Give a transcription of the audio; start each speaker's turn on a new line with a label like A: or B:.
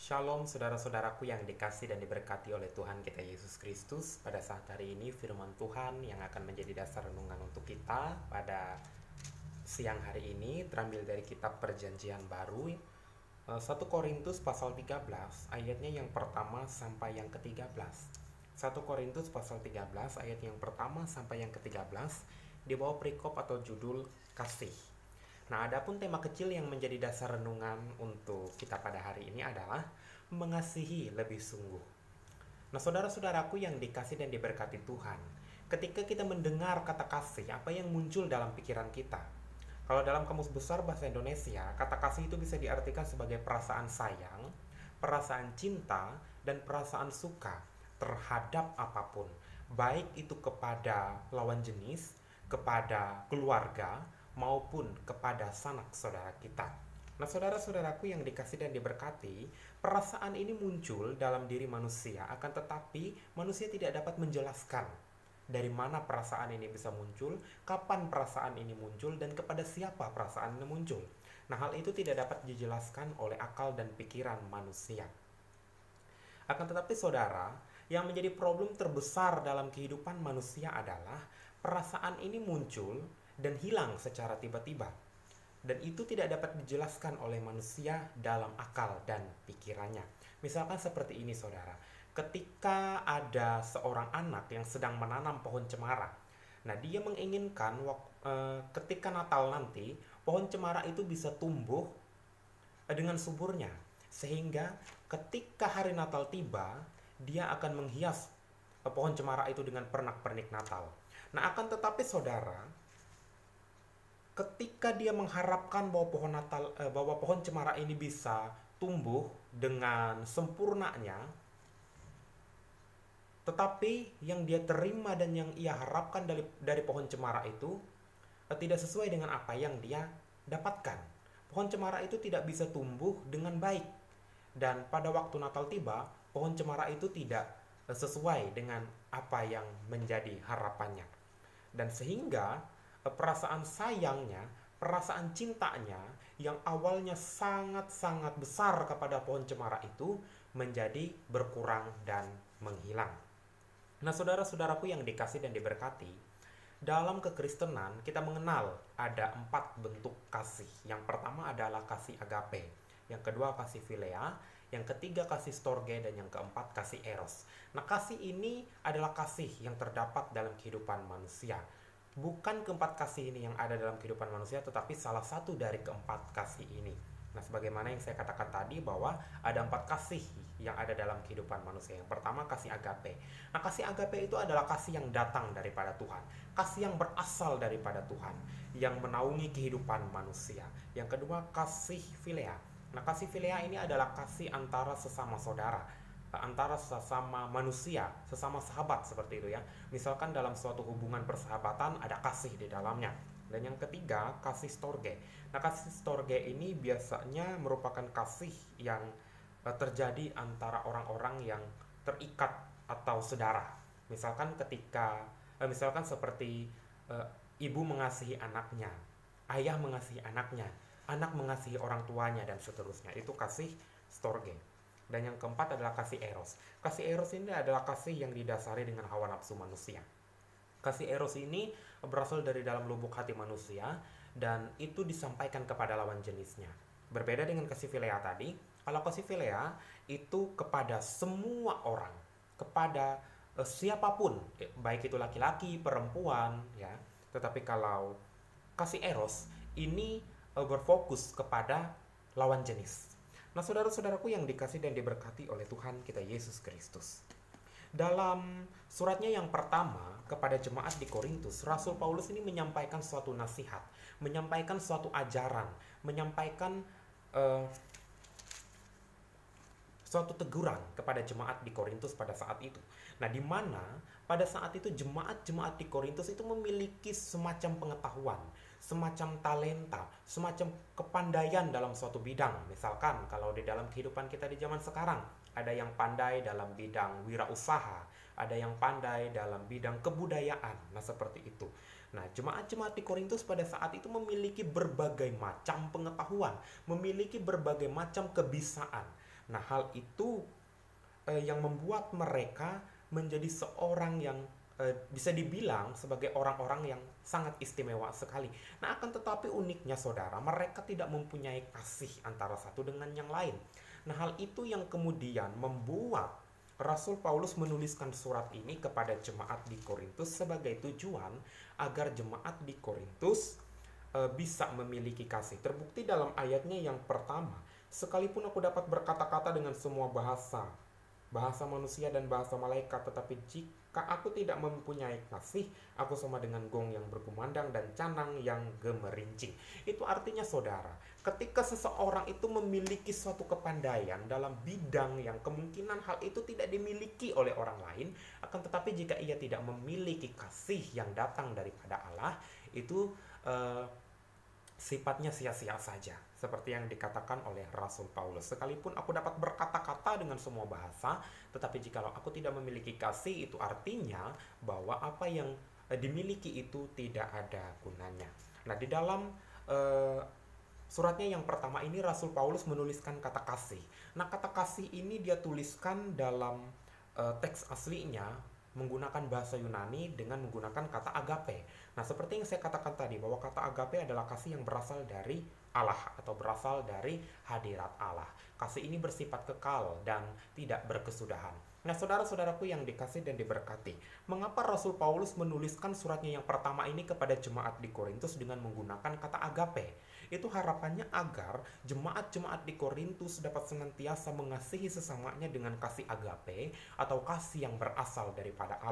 A: Shalom saudara-saudaraku yang dikasih dan diberkati oleh Tuhan kita Yesus Kristus. Pada saat hari ini firman Tuhan yang akan menjadi dasar renungan untuk kita pada siang hari ini terambil dari kitab Perjanjian Baru 1 Korintus pasal 13 ayatnya yang pertama sampai yang ke-13. 1 Korintus pasal 13 ayat yang pertama sampai yang ke-13 di bawah perikop atau judul kasih. Nah, adapun tema kecil yang menjadi dasar renungan untuk kita pada hari ini adalah mengasihi lebih sungguh. Nah, saudara-saudaraku yang dikasih dan diberkati Tuhan, ketika kita mendengar kata kasih, apa yang muncul dalam pikiran kita? Kalau dalam Kamus Besar Bahasa Indonesia, kata kasih itu bisa diartikan sebagai perasaan sayang, perasaan cinta, dan perasaan suka terhadap apapun, baik itu kepada lawan jenis, kepada keluarga, maupun kepada sanak saudara kita. Nah, saudara-saudaraku yang dikasih dan diberkati, perasaan ini muncul dalam diri manusia, akan tetapi manusia tidak dapat menjelaskan dari mana perasaan ini bisa muncul, kapan perasaan ini muncul, dan kepada siapa perasaan ini muncul. Nah, hal itu tidak dapat dijelaskan oleh akal dan pikiran manusia. Akan tetapi saudara, yang menjadi problem terbesar dalam kehidupan manusia adalah perasaan ini muncul dan hilang secara tiba-tiba. Dan itu tidak dapat dijelaskan oleh manusia dalam akal dan pikirannya. Misalkan seperti ini saudara, ketika ada seorang anak yang sedang menanam pohon cemara. Nah, dia menginginkan ketika Natal nanti, pohon cemara itu bisa tumbuh dengan suburnya. Sehingga ketika hari Natal tiba, dia akan menghias pohon cemara itu dengan pernak-pernik Natal. Nah, akan tetapi saudara, ketika dia mengharapkan bahwa pohon cemara ini bisa tumbuh dengan sempurnanya, tetapi yang dia terima dan yang ia harapkan dari pohon cemara itu tidak sesuai dengan apa yang dia dapatkan. Pohon cemara itu tidak bisa tumbuh dengan baik. Dan pada waktu Natal tiba, pohon cemara itu tidak sesuai dengan apa yang menjadi harapannya. Dan sehingga perasaan sayangnya, perasaan cintanya yang awalnya sangat-sangat besar kepada pohon cemara itu menjadi berkurang dan menghilang. Nah, saudara-saudaraku yang dikasih dan diberkati, dalam kekristenan kita mengenal ada 4 bentuk kasih. Yang pertama adalah kasih agape, yang kedua kasih philea, yang ketiga kasih storge, dan yang keempat kasih eros. Nah, kasih ini adalah kasih yang terdapat dalam kehidupan manusia. Bukan keempat kasih ini yang ada dalam kehidupan manusia, tetapi salah satu dari keempat kasih ini. Nah, sebagaimana yang saya katakan tadi bahwa ada 4 kasih yang ada dalam kehidupan manusia. Yang pertama kasih agape. Nah, kasih agape itu adalah kasih yang datang daripada Tuhan, kasih yang berasal daripada Tuhan, yang menaungi kehidupan manusia. Yang kedua kasih philea. Nah, kasih philea ini adalah kasih antara sesama saudara, antara sesama manusia, sesama sahabat seperti itu ya. Misalkan dalam suatu hubungan persahabatan ada kasih di dalamnya. Dan yang ketiga, kasih storge. Nah, kasih storge ini biasanya merupakan kasih yang terjadi antara orang-orang yang terikat atau saudara. Misalkan misalkan seperti ibu mengasihi anaknya, ayah mengasihi anaknya, anak mengasihi orang tuanya, dan seterusnya. Itu kasih storge. Dan yang keempat adalah kasih eros. Kasih eros ini adalah kasih yang didasari dengan hawa nafsu manusia. Kasih eros ini berasal dari dalam lubuk hati manusia dan itu disampaikan kepada lawan jenisnya. Berbeda dengan kasih philea tadi, kalau kasih philea itu kepada semua orang, kepada siapapun, baik itu laki-laki, perempuan, ya. Tetapi kalau kasih eros ini berfokus kepada lawan jenis. Nah, saudara-saudaraku yang dikasih dan diberkati oleh Tuhan kita Yesus Kristus. Dalam suratnya yang pertama kepada jemaat di Korintus, Rasul Paulus ini menyampaikan suatu nasihat, menyampaikan suatu ajaran, menyampaikan suatu teguran kepada jemaat di Korintus pada saat itu. Nah, di mana pada saat itu jemaat-jemaat di Korintus itu memiliki semacam pengetahuan, semacam talenta, semacam kepandaian dalam suatu bidang. Misalkan kalau di dalam kehidupan kita di zaman sekarang, ada yang pandai dalam bidang wirausaha, ada yang pandai dalam bidang kebudayaan. Nah, seperti itu. Nah, jemaat-jemaat di Korintus pada saat itu memiliki berbagai macam pengetahuan, memiliki berbagai macam kebisaan, Nah, hal itu yang membuat mereka menjadi seorang yang bisa dibilang sebagai orang-orang yang sangat istimewa sekali. Nah, akan tetapi uniknya saudara, mereka tidak mempunyai kasih antara satu dengan yang lain. Nah, hal itu yang kemudian membuat Rasul Paulus menuliskan surat ini kepada jemaat di Korintus sebagai tujuan agar jemaat di Korintus bisa memiliki kasih. Terbukti dalam ayatnya yang pertama, sekalipun aku dapat berkata-kata dengan semua bahasa, bahasa manusia dan bahasa malaikat, tetapi jika aku tidak mempunyai kasih, aku sama dengan gong yang berkumandang dan canang yang gemerincing. Itu artinya saudara, ketika seseorang itu memiliki suatu kepandaian dalam bidang yang kemungkinan hal itu tidak dimiliki oleh orang lain, akan tetapi jika ia tidak memiliki kasih yang datang daripada Allah, itu sifatnya sia-sia saja, seperti yang dikatakan oleh Rasul Paulus. Sekalipun aku dapat berkata-kata dengan semua bahasa, tetapi jikalau aku tidak memiliki kasih, itu artinya bahwa apa yang dimiliki itu tidak ada gunanya. Nah, di dalam suratnya yang pertama ini Rasul Paulus menuliskan kata kasih. Nah, kata kasih ini dia tuliskan dalam teks aslinya menggunakan bahasa Yunani dengan menggunakan kata agape. Nah, seperti yang saya katakan tadi, bahwa kata agape adalah kasih yang berasal dari Allah atau berasal dari hadirat Allah. Kasih ini bersifat kekal dan tidak berkesudahan. Nah, saudara-saudaraku yang dikasih dan diberkati, mengapa Rasul Paulus menuliskan suratnya yang pertama ini kepada jemaat di Korintus dengan menggunakan kata agape? Itu harapannya agar jemaat-jemaat di Korintus dapat senantiasa mengasihi sesamanya dengan kasih agape atau kasih yang berasal daripada Allah.